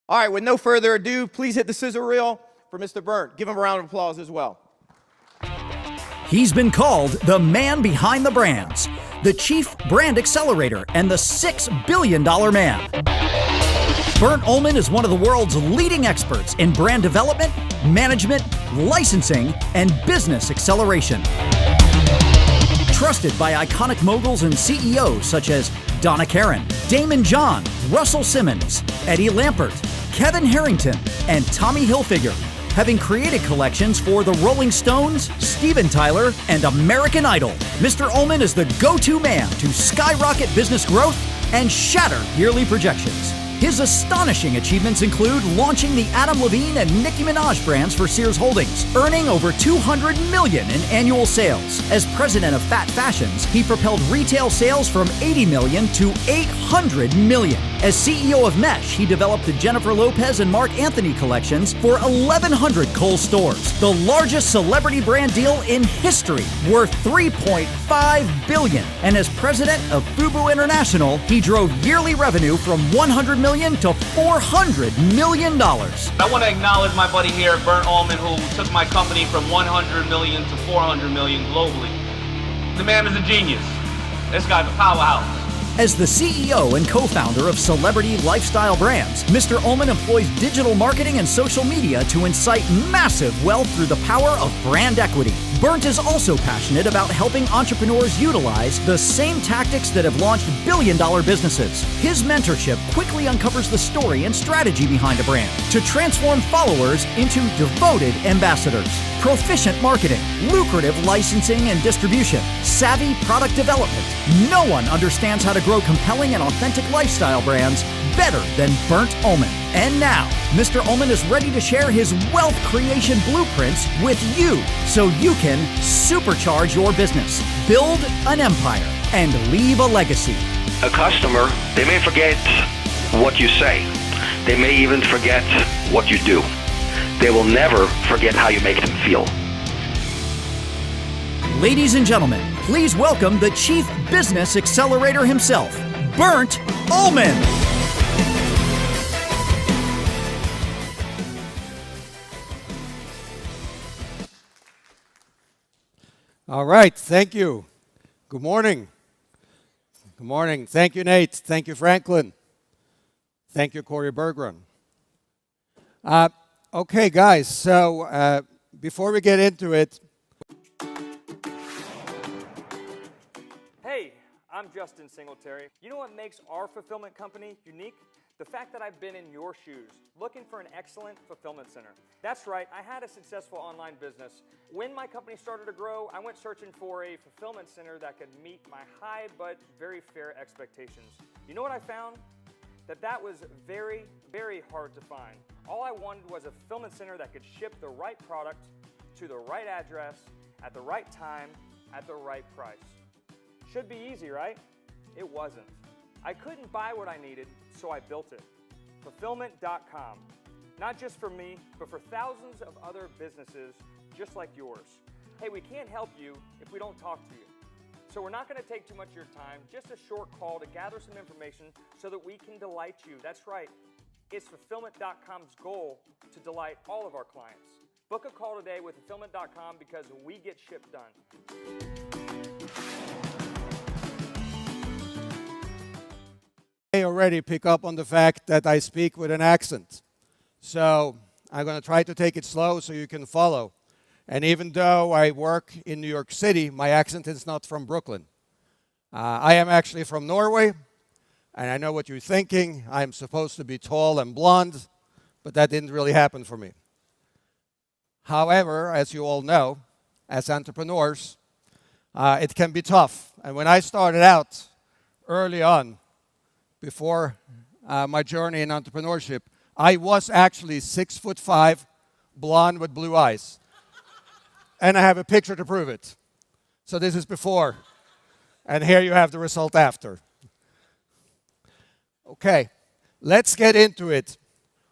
All right, with no further ado, please hit the scissor reel for Mr. Bernt. Give him a round of applause as well. He's been called the man behind the brands, the chief brand accelerator, and the $6 billion man. Bernt Ullman is one of the world's leading experts in brand development, management, licensing, and business acceleration. Trusted by iconic moguls and CEOs such as Donna Karan, Damon John, Russell Simmons, Eddie Lampert, Kevin Harrington, and Tommy Hilfiger, having created collections for the Rolling Stones, Steven Tyler, and American Idol. Mr. Ullman is the go-to man to skyrocket business growth and shatter yearly projections. His astonishing achievements include launching the Adam Levine and Nicki Minaj brands for Sears Holdings, earning over $200 million in annual sales. As president of Fat Fashions, he propelled retail sales from $80 million to $800 million. As CEO of Mesh, he developed the Jennifer Lopez and Mark Anthony collections for 1,100 Kohl's stores, the largest celebrity brand deal in history, worth $3.5 billion. And as president of Fubu International, he drove yearly revenue from $100 million to $400 million. I want to acknowledge my buddy here, Bernt Ullman, who took my company from 100 million to 400 million globally. The man is a genius. This guy's a powerhouse. As the CEO and co-founder of celebrity lifestyle brands, Mr. Ullman employs digital marketing and social media to incite massive wealth through the power of brand equity. Bernt is also passionate about helping entrepreneurs utilize the same tactics that have launched billion-dollar businesses. His mentorship quickly uncovers the story and strategy behind a brand to transform followers into devoted ambassadors. Proficient marketing, lucrative licensing and distribution, savvy product development. No one understands how to grow compelling and authentic lifestyle brands better than Bernt Ullman. And now, Mr. Ullman is ready to share his wealth creation blueprints with you so you can supercharge your business, build an empire, and leave a legacy. A customer, they may forget what you say. They may even forget what you do. They will never forget how you make them feel. Ladies and gentlemen, please welcome the Chief Business Accelerator himself, Bernt Ullman. All right, thank you. Good morning. Good morning. Thank you, Nate. Thank you, Franklin. Thank you, Corey Bergeron. Okay, guys, so before we get into it. Hey, I'm Justin Singletary. You know what makes our fulfillment company unique? The fact that I've been in your shoes, looking for an excellent fulfillment center. That's right, I had a successful online business. When my company started to grow, I went searching for a fulfillment center that could meet my high but very fair expectations. You know what I found? That was very, very hard to find. All I wanted was a fulfillment center that could ship the right product to the right address, at the right time, at the right price. Should be easy, right? It wasn't. I couldn't buy what I needed, so I built it. Fulfillment.com. Not just for me, but for thousands of other businesses just like yours. Hey, we can't help you if we don't talk to you. So we're not going to take too much of your time, just a short call to gather some information so that we can delight you. That's right. It's Fulfillment.com's goal to delight all of our clients. Book a call today with Fulfillment.com because we get shit done. I already pick up on the fact that I speak with an accent. So I'm going to try to take it slow so you can follow. And even though I work in New York City, my accent is not from Brooklyn. I am actually from Norway, and I know what you're thinking. I'm supposed to be tall and blonde, but that didn't really happen for me. However, as you all know, as entrepreneurs, it can be tough. And when I started out early on, before my journey in entrepreneurship, I was actually 6'5", blonde with blue eyes. And I have a picture to prove it. So this is before. And here you have the result after. Okay, let's get into it.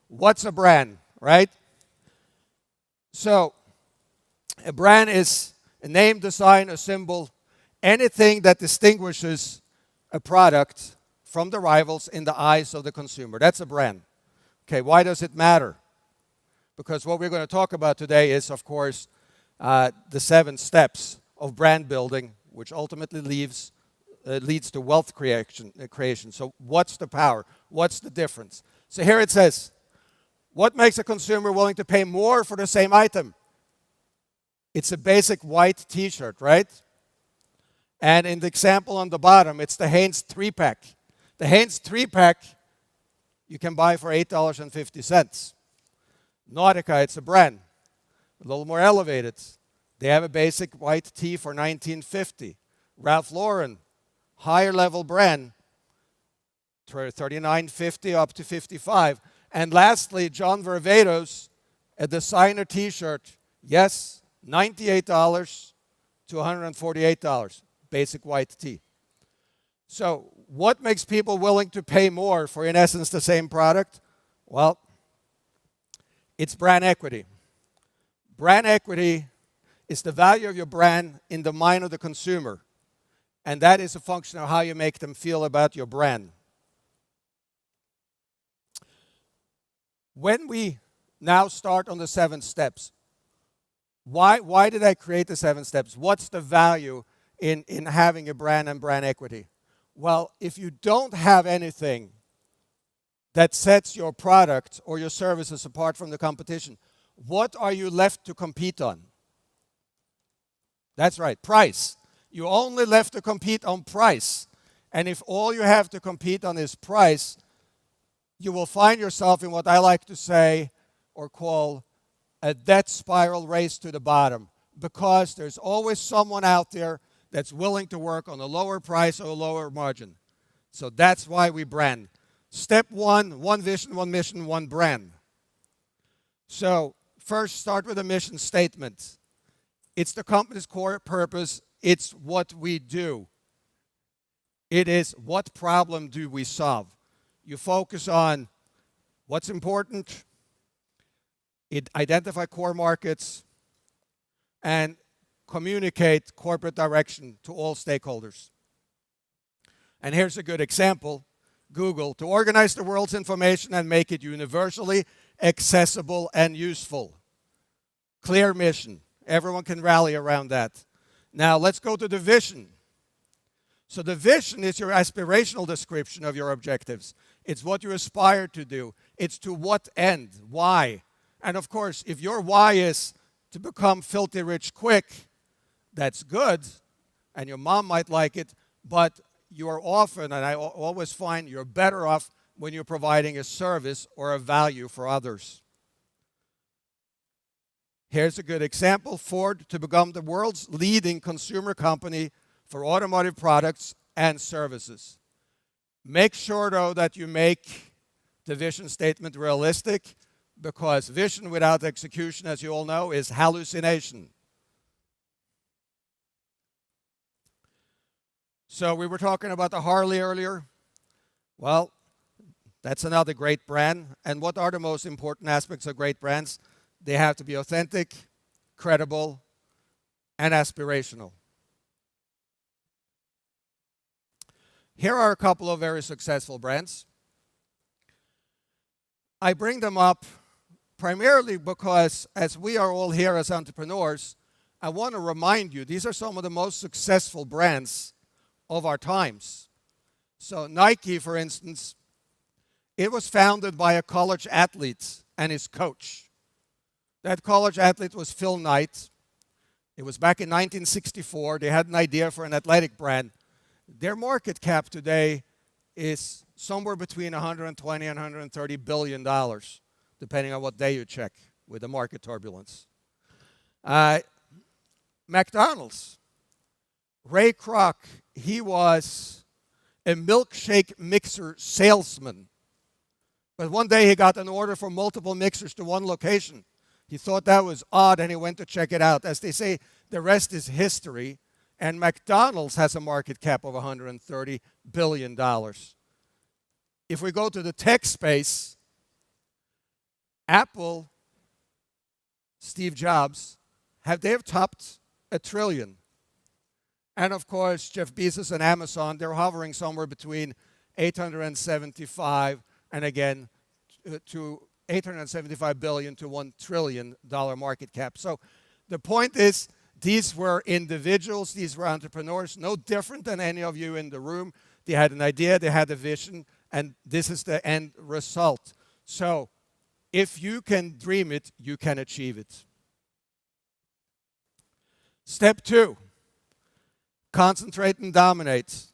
What's a brand, right? So a brand is a name, design, a symbol, anything that distinguishes a product from the rivals in the eyes of the consumer. That's a brand. Okay, why does it matter? Because what we're going to talk about today is, of course, the 7 steps of brand building, which ultimately leads to wealth creation. So what's the power? What's the difference? So here it says, what makes a consumer willing to pay more for the same item? It's a basic white t-shirt, right? And in the example on the bottom, it's the Hanes 3-pack. The Hanes 3-pack you can buy for $8.50. Nautica, it's a brand, a little more elevated. They have a basic white tee for $19.50. Ralph Lauren, higher level brand, $39.50 up to $55. And lastly, John Varvatos, a designer t-shirt, yes, $98 to $148, basic white tee. So what makes people willing to pay more for, in essence, the same product? Well, it's brand equity. Brand equity is the value of your brand in the mind of the consumer. And that is a function of how you make them feel about your brand. When we now start on the 7 steps, why did I create the 7 steps? What's the value in having a brand and brand equity? Well, if you don't have anything that sets your product or your services apart from the competition, what are you left to compete on? That's right, price. You're only left to compete on price. And if all you have to compete on is price, you will find yourself in what I like to say or call a death spiral race to the bottom, because there's always someone out there that's willing to work on a lower price or a lower margin. So that's why we brand. Step 1, one vision, one mission, one brand. So first, start with a mission statement. It's the company's core purpose. It's what we do. It is, what problem do we solve? You focus on what's important, identify core markets, and communicate corporate direction to all stakeholders. And here's a good example. Google, to organize the world's information and make it universally accessible and useful. Clear mission. Everyone can rally around that. Now let's go to the vision. So the vision is your aspirational description of your objectives. It's what you aspire to do. It's to what end, why. And of course, if your why is to become filthy rich quick, that's good, and your mom might like it, but you are often, and I always find you're better off when you're providing a service or a value for others. Here's a good example. Ford to become the world's leading consumer company for automotive products and services. Make sure, though, that you make the vision statement realistic, because vision without execution, as you all know, is hallucination. So we were talking about the Harley earlier. Well, that's another great brand. And what are the most important aspects of great brands? They have to be authentic, credible, and aspirational. Here are a couple of very successful brands. I bring them up primarily because, as we are all here as entrepreneurs, I want to remind you, these are some of the most successful brands of our times. So Nike, for instance, it was founded by a college athlete and his coach. That college athlete was Phil Knight. It was back in 1964. They had an idea for an athletic brand. Their market cap today is somewhere between 120 and 130 billion dollars, depending on what day you check with the market turbulence. McDonald's. Ray Kroc, he was a milkshake mixer salesman. But one day he got an order for multiple mixers to one location. He thought that was odd, and he went to check it out. As they say, the rest is history. And McDonald's has a market cap of $130 billion. If we go to the tech space, Apple, Steve Jobs, they have topped $1 trillion. And of course, Jeff Bezos and Amazon, they're hovering somewhere between 875 and again to $875 billion to $1 trillion market cap. So the point is, these were individuals, these were entrepreneurs, no different than any of you in the room. They had an idea, they had a vision, and this is the end result. So if you can dream it, you can achieve it. Step 2, concentrate and dominate.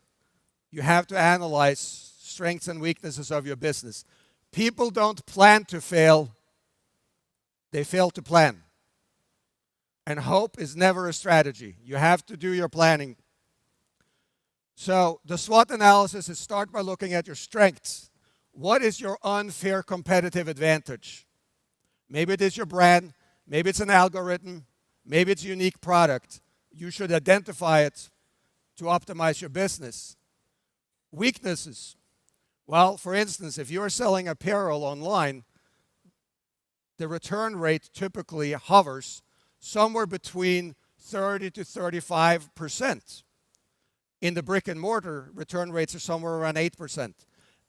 You have to analyze strengths and weaknesses of your business. People don't plan to fail, they fail to plan. And hope is never a strategy. You have to do your planning. So the SWOT analysis is start by looking at your strengths. What is your unfair competitive advantage? Maybe it is your brand, maybe it's an algorithm, maybe it's a unique product. You should identify it to optimize your business. Weaknesses. Well, for instance, if you're selling apparel online, the return rate typically hovers somewhere between 30 to 35%. In the brick and mortar, return rates are somewhere around 8%.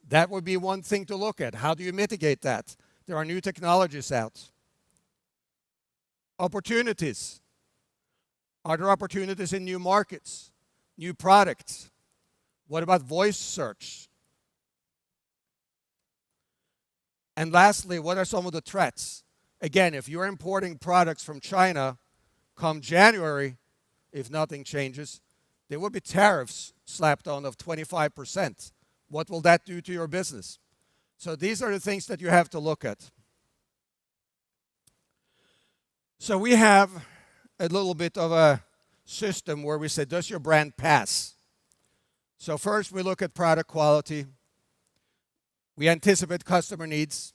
That would be one thing to look at. How do you mitigate that? There are new technologies out. Opportunities. Are there opportunities in new markets, new products? What about voice search? And lastly, what are some of the threats? Again, if you're importing products from China, come January, if nothing changes, there will be tariffs slapped on of 25%. What will that do to your business? So these are the things that you have to look at. So we have a little bit of a system where we say, does your brand pass? So first we look at product quality. We anticipate customer needs.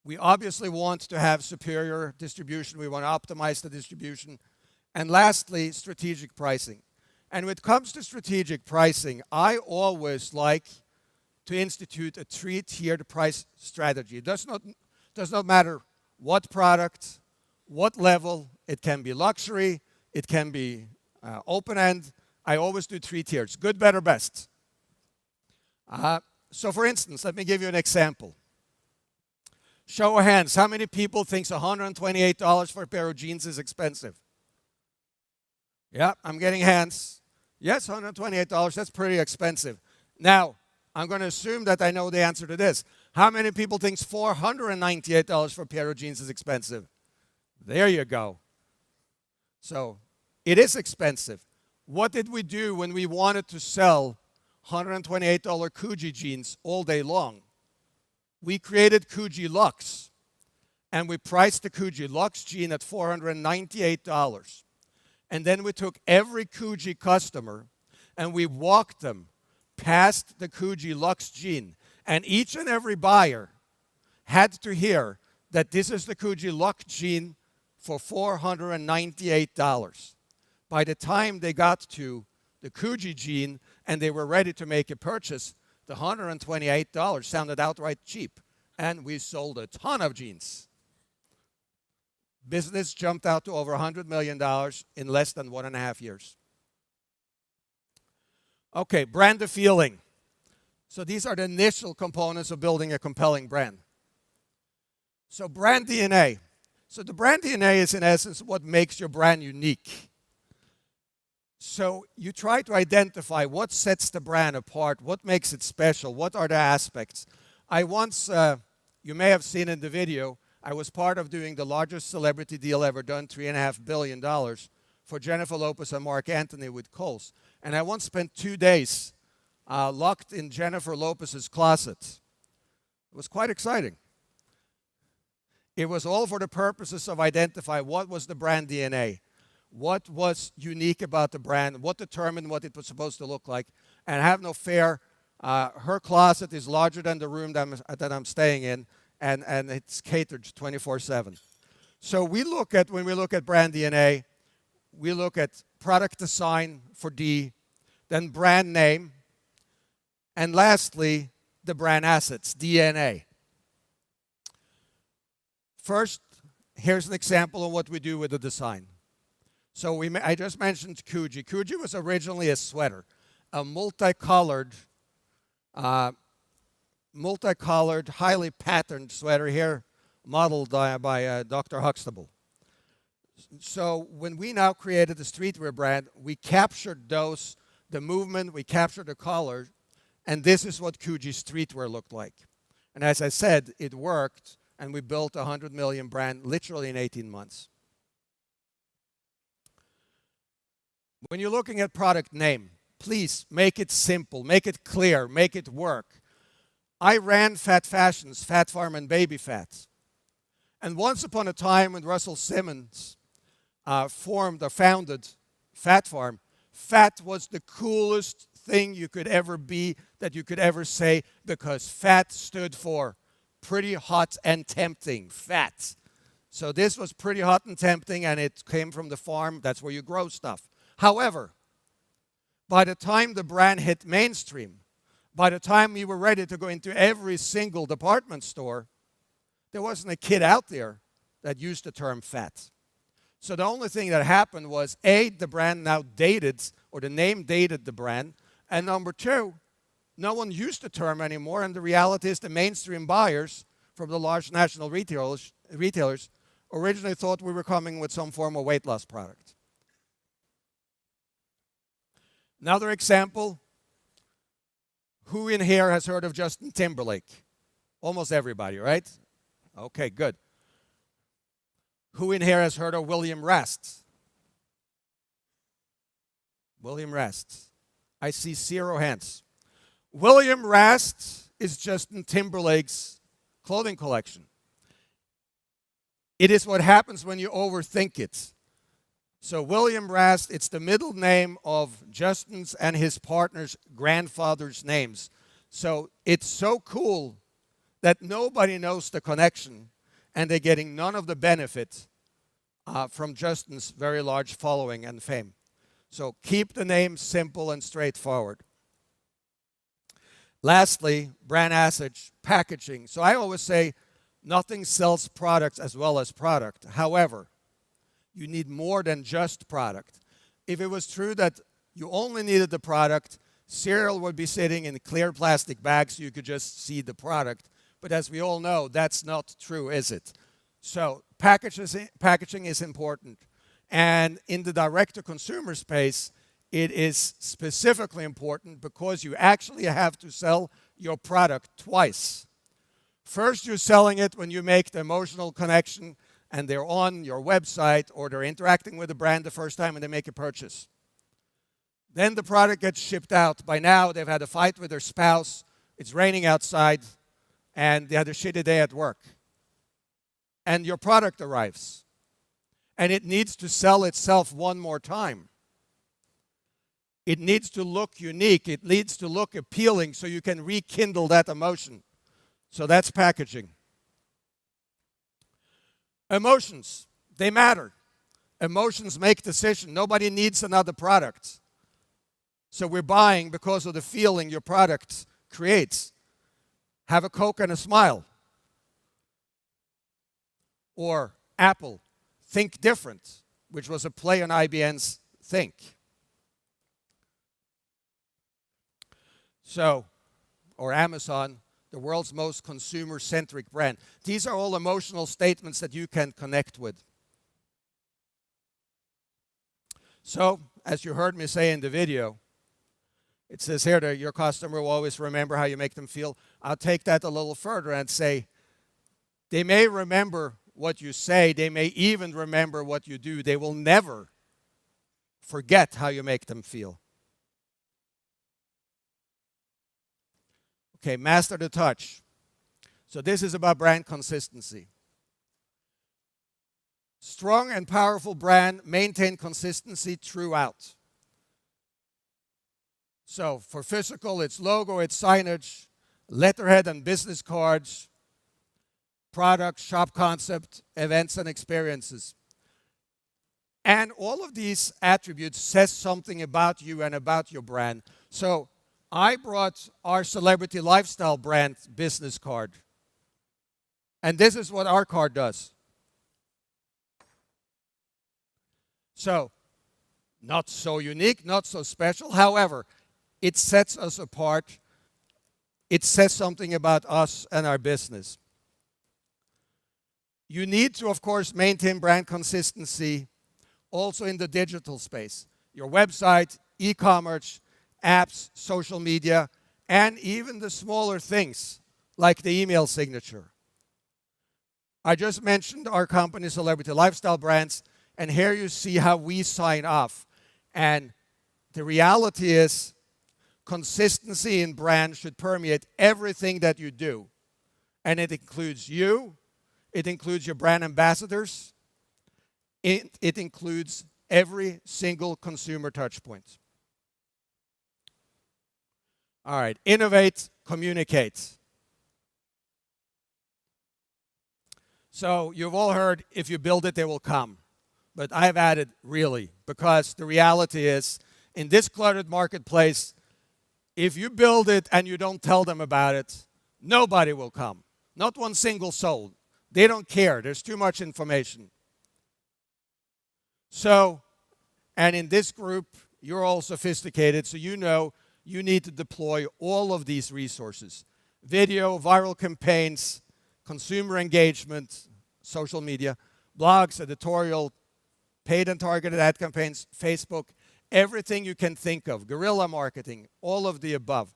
We obviously want to have superior distribution. We want to optimize the distribution. And lastly, strategic pricing. And when it comes to strategic pricing, I always like to institute a 3-tiered price strategy. It does not matter what product, what level. It can be luxury. It can be open-end. I always do 3 tiers, good, better, best. So for instance, let me give you an example. Show of hands, how many people thinks $128 for a pair of jeans is expensive? Yeah, I'm getting hands. Yes, $128, that's pretty expensive. Now, I'm going to assume that I know the answer to this. How many people thinks $498 for a pair of jeans is expensive? There you go. So, it is expensive. What did we do when we wanted to sell $128 Coogi jeans all day long? We created Coogi Luxe, and we priced the Coogi Luxe jean at $498. And then we took every Coogi customer and we walked them past the Coogi Luxe jean. And each and every buyer had to hear that this is the Coogi Luxe jean for $498. By the time they got to the Coogi jean and they were ready to make a purchase, the $128 sounded outright cheap. And we sold a ton of jeans. Business jumped out to over $100 million in less than 1.5 years. Okay, brand the feeling. So these are the initial components of building a compelling brand. So brand DNA. So the brand DNA is in essence what makes your brand unique. So you try to identify what sets the brand apart, what makes it special, what are the aspects. I once, you may have seen in the video, I was part of doing the largest celebrity deal ever done, $3.5 billion, for Jennifer Lopez and Mark Anthony with Kohl's. And I once spent 2 days locked in Jennifer Lopez's closet. It was quite exciting. It was all for the purposes of identifying what was the brand DNA, what was unique about the brand, what determined what it was supposed to look like. And have no fear, her closet is larger than the room that I'm staying in. And it's catered 24/7. So when we look at brand DNA, we look at product design for D, then brand name, and lastly, the brand assets, DNA. First, here's an example of what we do with the design. So I just mentioned Coogi. Coogi was originally a sweater, a multicolored multicolored, highly patterned sweater here, modeled by Dr. Huxtable. So when we now created the streetwear brand, we captured the movement, we captured the color, and this is what Coogee streetwear looked like. And as I said, it worked, and we built a 100 million brand literally in 18 months. When you're looking at product name, please make it simple, make it clear, make it work. I ran Fat Fashions, Fat Farm, and Baby Fat. And once upon a time when Russell Simmons founded Fat Farm, fat was the coolest thing you could ever be, that you could ever say, because fat stood for pretty hot and tempting, fat. So this was pretty hot and tempting, and it came from the farm. That's where you grow stuff. However, by the time the brand hit mainstream, by the time we were ready to go into every single department store, there wasn't a kid out there that used the term fat. So the only thing that happened was, A, the brand now dated, or the name dated the brand, and number two, no one used the term anymore, and the reality is the mainstream buyers from the large national retailers originally thought we were coming with some form of weight loss product. Another example, who in here has heard of Justin Timberlake? Almost everybody, right? Okay, good. Who in here has heard of William Rast? William Rast. I see 0 hands. William Rast is Justin Timberlake's clothing collection. It is what happens when you overthink it. So William Rast, it's the middle name of Justin's and his partner's grandfather's names. So it's so cool that nobody knows the connection, and they're getting none of the benefit from Justin's very large following and fame. So keep the name simple and straightforward. Lastly, brand assets, packaging. So I always say nothing sells products as well as product. However, you need more than just product. If it was true that you only needed the product, cereal would be sitting in clear plastic bags so you could just see the product. But as we all know, that's not true, is it? So packaging is important. And in the direct-to-consumer space, it is specifically important because you actually have to sell your product twice. First, you're selling it when you make the emotional connection and they're on your website or they're interacting with the brand the first time and they make a purchase. Then the product gets shipped out. By now, they've had a fight with their spouse, it's raining outside, and they had a shitty day at work. And your product arrives. And it needs to sell itself one more time. It needs to look unique. It needs to look appealing so you can rekindle that emotion. So that's packaging. Emotions, they matter. Emotions make decisions. Nobody needs another product. So we're buying because of the feeling your product creates. Have a Coke and a smile. Or Apple, think different, which was a play on IBM's Think. So, or Amazon, the world's most consumer-centric brand. These are all emotional statements that you can connect with. So, as you heard me say in the video, it says here that your customer will always remember how you make them feel. I'll take that a little further and say, they may remember what you say, they may even remember what you do. They will never forget how you make them feel. Okay, master the touch. So this is about brand consistency. Strong and powerful brand maintain consistency throughout. So for physical, it's logo, it's signage, letterhead and business cards, products, shop concept, events and experiences. And all of these attributes says something about you and about your brand. So I brought our celebrity lifestyle brand business card. And this is what our card does. So, not so unique, not so special. However, it sets us apart. it says something about us and our business. You need to, of course, maintain brand consistency also in the digital space. Your website, e-commerce, apps, social media, and even the smaller things like the email signature. I just mentioned our company, Celebrity Lifestyle Brands, and here you see how we sign off. And the reality is, consistency in brand should permeate everything that you do. And it includes you, it includes your brand ambassadors, it includes every single consumer touch point. All right, innovate, communicate. So you've all heard, if you build it, they will come. But I've added really, because the reality is, in this cluttered marketplace, if you build it and you don't tell them about it, nobody will come. Not one single soul. They don't care. There's too much information. So, and in this group, you're all sophisticated, so you know you need to deploy all of these resources. Video, viral campaigns, consumer engagement, social media, blogs, editorial, paid and targeted ad campaigns, Facebook, everything you can think of, guerrilla marketing, all of the above.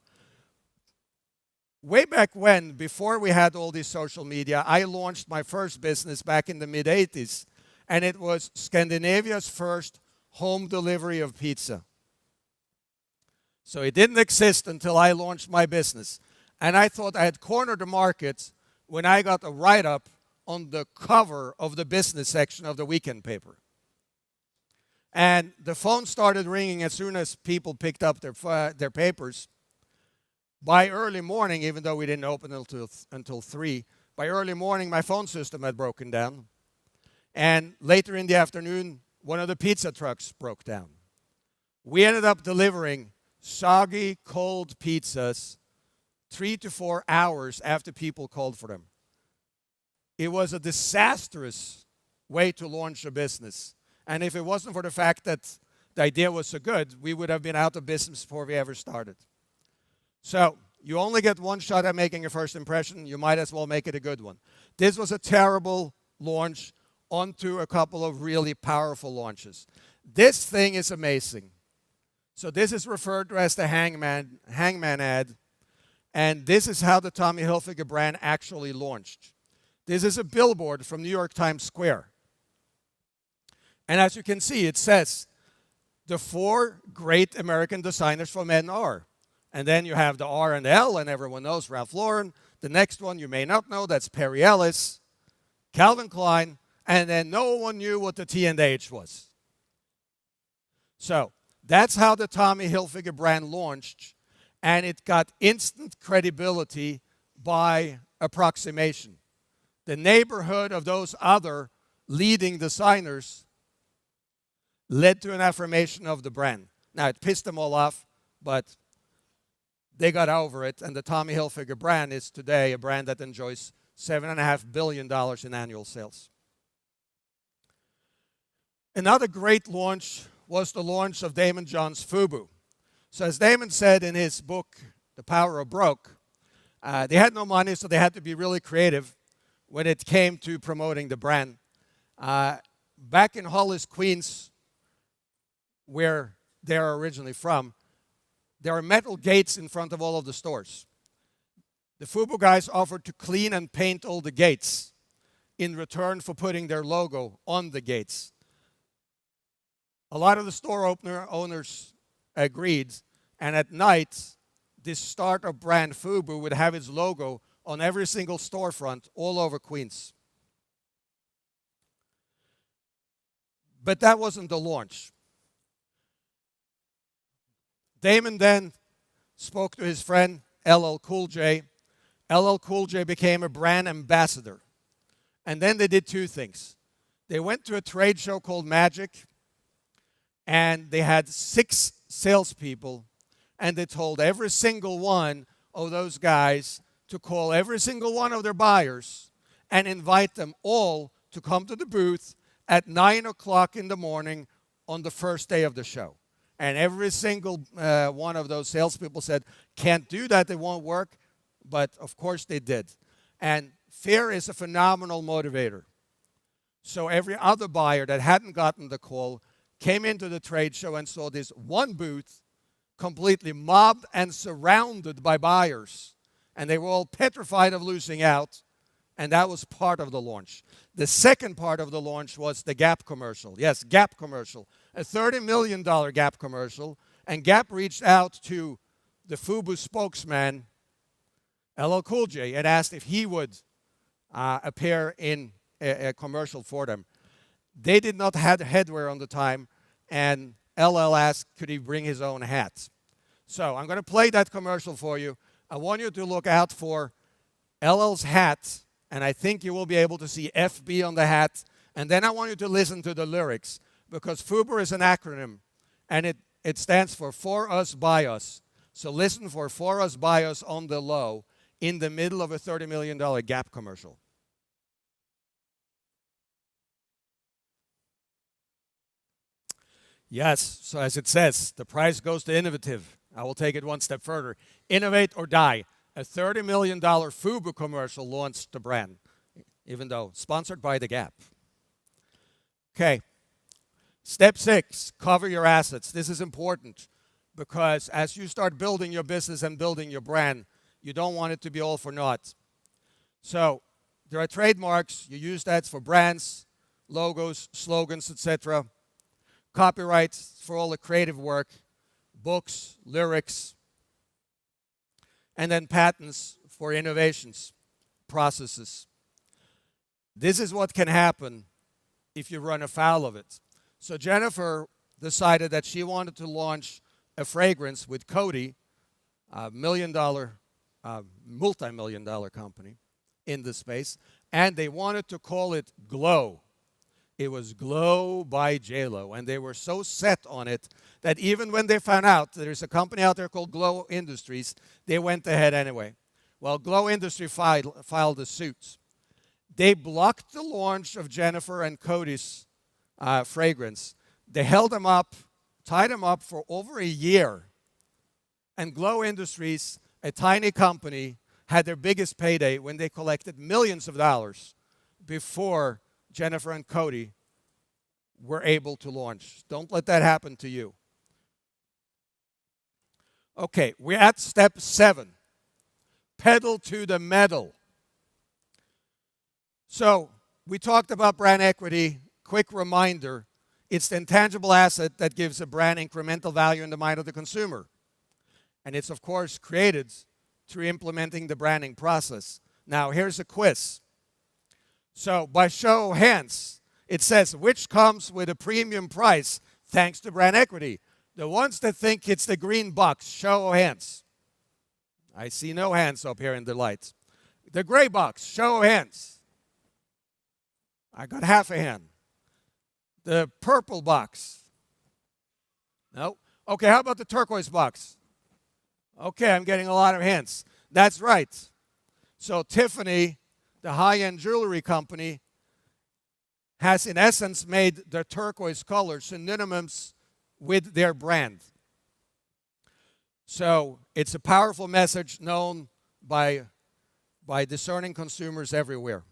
Way back when, before we had all this social media, I launched my first business back in the mid-'80s, and it was Scandinavia's first home delivery of pizza. So it didn't exist until I launched my business. And I thought I had cornered the market when I got a write-up on the cover of the business section of the weekend paper. And the phone started ringing as soon as people picked up their papers. By early morning, even though we didn't open until 3, by early morning my phone system had broken down. And later in the afternoon, one of the pizza trucks broke down. We ended up delivering soggy, cold pizzas 3 to 4 hours after people called for them. It was a disastrous way to launch a business. And if it wasn't for the fact that the idea was so good, we would have been out of business before we ever started. So you only get one shot at making a first impression. You might as well make it a good one. This was a terrible launch onto a couple of really powerful launches. This thing is amazing. So this is referred to as the Hangman ad. And this is how the Tommy Hilfiger brand actually launched. This is a billboard from New York Times Square. And as you can see, it says, the 4 great American designers for men are. And then you have the R and L, and everyone knows Ralph Lauren. The next one you may not know, that's Perry Ellis, Calvin Klein, and then no one knew what the T and H was. So that's how the Tommy Hilfiger brand launched, and it got instant credibility by approximation. The neighborhood of those other leading designers led to an affirmation of the brand. Now, it pissed them all off, but they got over it, and the Tommy Hilfiger brand is today a brand that enjoys $7.5 billion in annual sales. Another great launch was the launch of Daymond John's FUBU. So as Daymond said in his book, The Power of Broke, they had no money, so they had to be really creative when it came to promoting the brand. Back in Hollis, Queens, where they're originally from, there are metal gates in front of all of the stores. The FUBU guys offered to clean and paint all the gates in return for putting their logo on the gates. A lot of the store owners agreed, and at night, this startup brand FUBU would have its logo on every single storefront all over Queens. But that wasn't the launch. Daymond then spoke to his friend LL Cool J. LL Cool J became a brand ambassador. And then they did 2 things. They went to a trade show called Magic, and they had 6 salespeople, and they told every single one of those guys to call every single one of their buyers and invite them all to come to the booth at 9 o'clock in the morning on the first day of the show. And every single one of those salespeople said, can't do that, it won't work. but of course they did. And fear is a phenomenal motivator. So every other buyer that hadn't gotten the call came into the trade show and saw this one booth completely mobbed and surrounded by buyers. And they were all petrified of losing out. And that was part of the launch. The second part of the launch was the Gap commercial. Yes, Gap commercial. A $30 million Gap commercial. And Gap reached out to the FUBU spokesman, LL Cool J, and asked if he would appear in a commercial for them. They did not have headwear on the time, and LL asked, could he bring his own hat? So I'm going to play that commercial for you. I want you to look out for LL's hat, and I think you will be able to see FB on the hat. And then I want you to listen to the lyrics, because FUBU is an acronym, and it stands for Us, By Us. So listen for Us, By Us on the low in the middle of a $30 million Gap commercial. Yes, so as it says, the prize goes to innovative. I will take it one step further. Innovate or die. A $30 million FUBU commercial launched the brand, even though sponsored by the Gap. Okay. Step 6, cover your assets. This is important because as you start building your business and building your brand, you don't want it to be all for naught. So there are trademarks. You use that for brands, logos, slogans, etc. Copyrights for all the creative work, books, lyrics, and then patents for innovations, processes. This is what can happen if you run afoul of it. So Jennifer decided that she wanted to launch a fragrance with Coty, a multi-million-dollar company in this space, and they wanted to call it Glow. It was Glow by J.Lo, and they were so set on it that even when they found out there's a company out there called Glow Industries, they went ahead anyway. Well, Glow Industry filed a suit. They blocked the launch of Jennifer and Coty's fragrance. They held them up, tied them up for over a year. And Glow Industries, a tiny company, had their biggest payday when they collected millions of dollars before Jennifer and Coty were able to launch. Don't let that happen to you. Okay, we're at step 7. Pedal to the metal. So we talked about brand equity. Quick reminder, it's the intangible asset that gives a brand incremental value in the mind of the consumer. And it's, of course, created through implementing the branding process. Now, here's a quiz. So by show of hands, it says, which comes with a premium price thanks to brand equity? The ones that think it's the green box, show of hands. I see no hands up here in the lights. The gray box, show of hands. I got half a hand. The purple box. No. Okay, how about the turquoise box? Okay, I'm getting a lot of hands. That's right. So Tiffany, the high-end jewelry company, has in essence made the turquoise color synonymous with their brand. So it's a powerful message known by discerning consumers everywhere.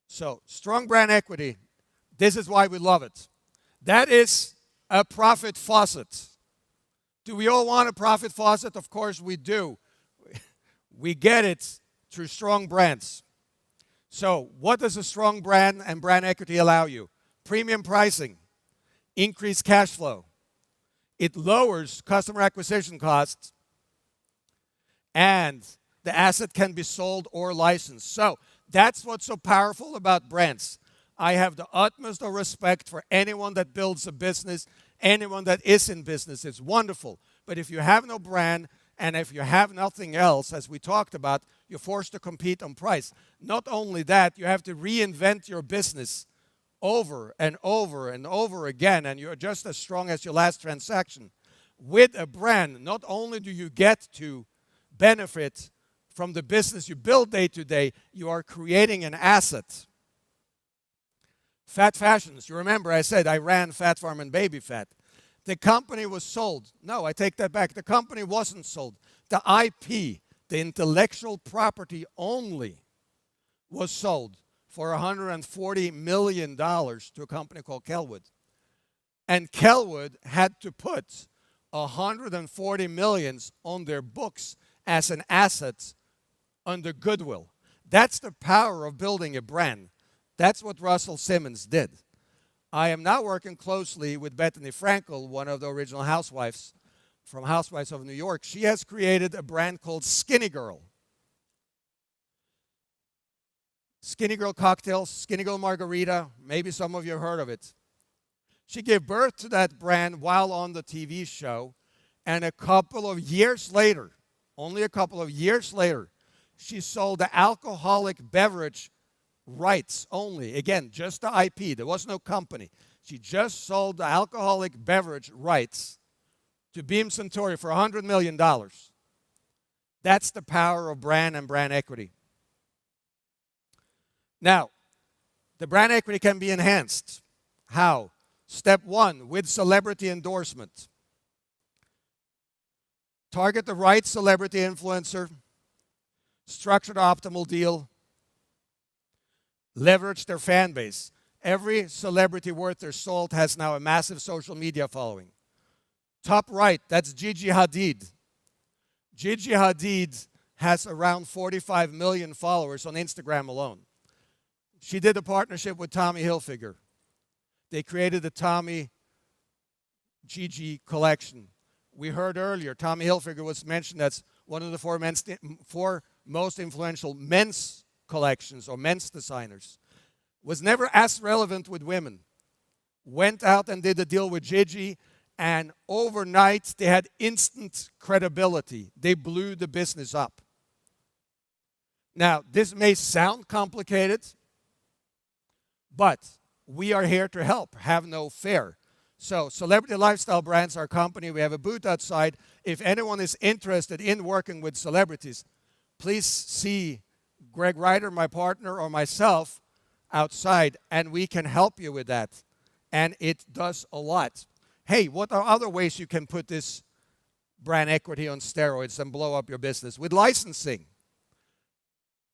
So strong brand equity, this is why we love it. That is a profit faucet. Do we all want a profit faucet? Of course we do. We get it through strong brands. So what does a strong brand and brand equity allow you? Premium pricing, increased cash flow. It lowers customer acquisition costs, and the asset can be sold or licensed. So that's what's so powerful about brands. I have the utmost of respect for anyone that builds a business, anyone that is in business. It's wonderful. But if you have no brand, and if you have nothing else, as we talked about, you're forced to compete on price. Not only that, you have to reinvent your business over and over and over again, and you're just as strong as your last transaction. With a brand, not only do you get to benefit from the business you build day to day, you are creating an asset. Fat Fashions, you remember I said I ran Fat Farm and Baby Fat. the company was sold. No, I take that back. The company wasn't sold. The IP, the intellectual property only, was sold for $140 million to a company called Kelwood. And Kelwood had to put $140 million on their books as an asset under goodwill. That's the power of building a brand. That's what Russell Simmons did. I am now working closely with Bethany Frankel, one of the original housewives from Housewives of New York. She has created a brand called Skinny Girl. Skinny Girl cocktails, Skinny Girl margarita, maybe some of you have heard of it. She gave birth to that brand while on the TV show, and a couple of years later, only a couple of years later, she sold the alcoholic beverage rights only. Again, just the IP. There was no company. She just sold the alcoholic beverage rights to Beam Suntory for $100 million. That's the power of brand and brand equity. Now, the brand equity can be enhanced. How? Step one, with celebrity endorsement. Target the right celebrity influencer, structure the optimal deal, leverage their fan base. Every celebrity worth their salt has now a massive social media following. Top right, that's Gigi Hadid. Gigi Hadid has around 45 million followers on Instagram alone. She did a partnership with Tommy Hilfiger. They created the Tommy Gigi collection. We heard earlier, Tommy Hilfiger was mentioned as one of the four most influential men's collections or men's designers. Was never as relevant with women. Went out and did a deal with Gigi, and overnight they had instant credibility. They blew the business up. Now, this may sound complicated, but we are here to help. Have no fear. So, Celebrity Lifestyle Brands, our company, we have a booth outside. If anyone is interested in working with celebrities, please see Greg Ryder, my partner, or myself outside, and we can help you with that. And it does a lot. Hey, what are other ways you can put this brand equity on steroids and blow up your business? With licensing.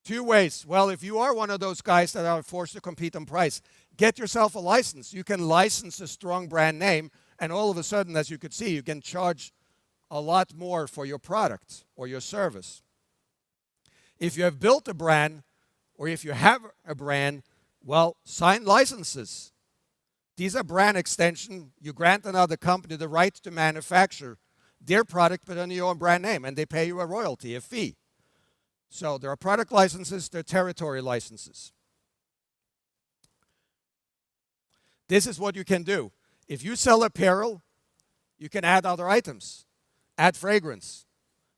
2 ways. Well, if you are one of those guys that are forced to compete on price, get yourself a license. You can license a strong brand name, and all of a sudden, as you could see, you can charge a lot more for your product or your service. If you have built a brand, or if you have a brand, well, sign licenses. These are brand extension. You grant another company the right to manufacture their product, but under your own brand name, and they pay you a royalty, a fee. So there are product licenses, there are territory licenses. This is what you can do. If you sell apparel, you can add other items. Add fragrance,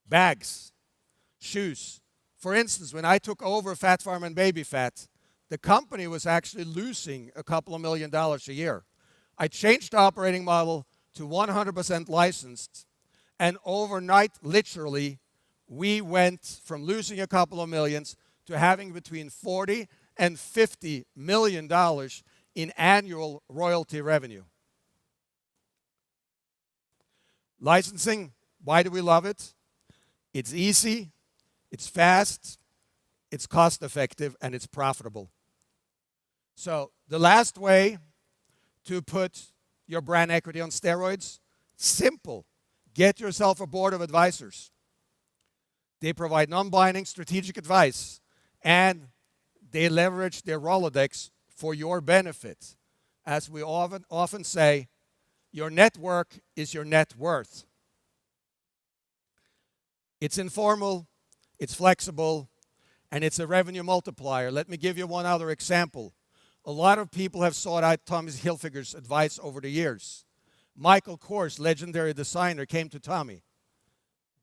bags, shoes. For instance, when I took over Fat Farm and Baby Fat, the company was actually losing a couple of $1 million a year. I changed the operating model to 100% licensed, and overnight, literally, we went from losing a couple of millions to having between $40 and $50 million in annual royalty revenue. Licensing, why do we love it? It's easy, it's fast, it's cost effective, and it's profitable. So the last way to put your brand equity on steroids, simple. Get yourself a board of advisors. They provide non-binding strategic advice, and they leverage their Rolodex for your benefit. As we often say, your network is your net worth. It's informal, it's flexible, and it's a revenue multiplier. Let me give you one other example. A lot of people have sought out Tommy Hilfiger's advice over the years. Michael Kors, legendary designer, came to Tommy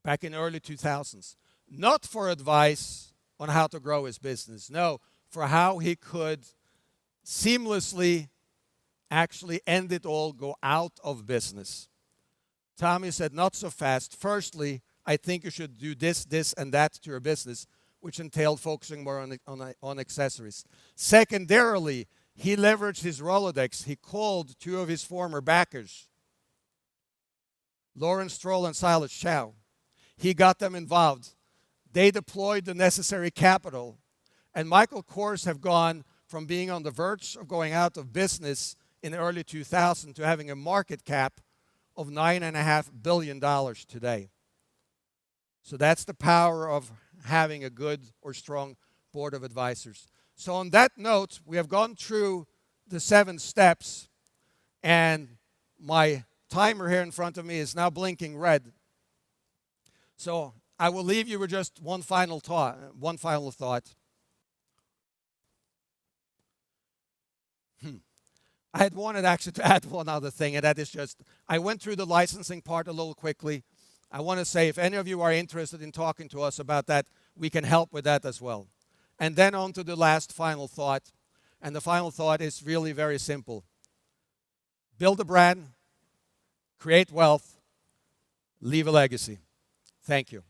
back in early 2000s. Not for advice on how to grow his business. No, for how he could seamlessly actually end it all, go out of business. Tommy said, not so fast. Firstly, I think you should do this, this, and that to your business, which entailed focusing more on accessories. Secondarily, he leveraged his Rolodex. He called 2 of his former backers Lawrence Stroll and Silas Chow. He got them involved. They deployed the necessary capital. And Michael Kors have gone from being on the verge of going out of business in the early 2000s to having a market cap of $9.5 billion today. So that's the power of having a good or strong board of advisors. So on that note, we have gone through the 7 steps, and my timer here in front of me is now blinking red. So I will leave you with just one final thought. I had wanted actually to add one other thing, and that is just, I went through the licensing part a little quickly. I want to say if any of you are interested in talking to us about that, we can help with that as well. And then on to the last final thought. And the final thought is really very simple. Build a brand, create wealth, leave a legacy. Thank you.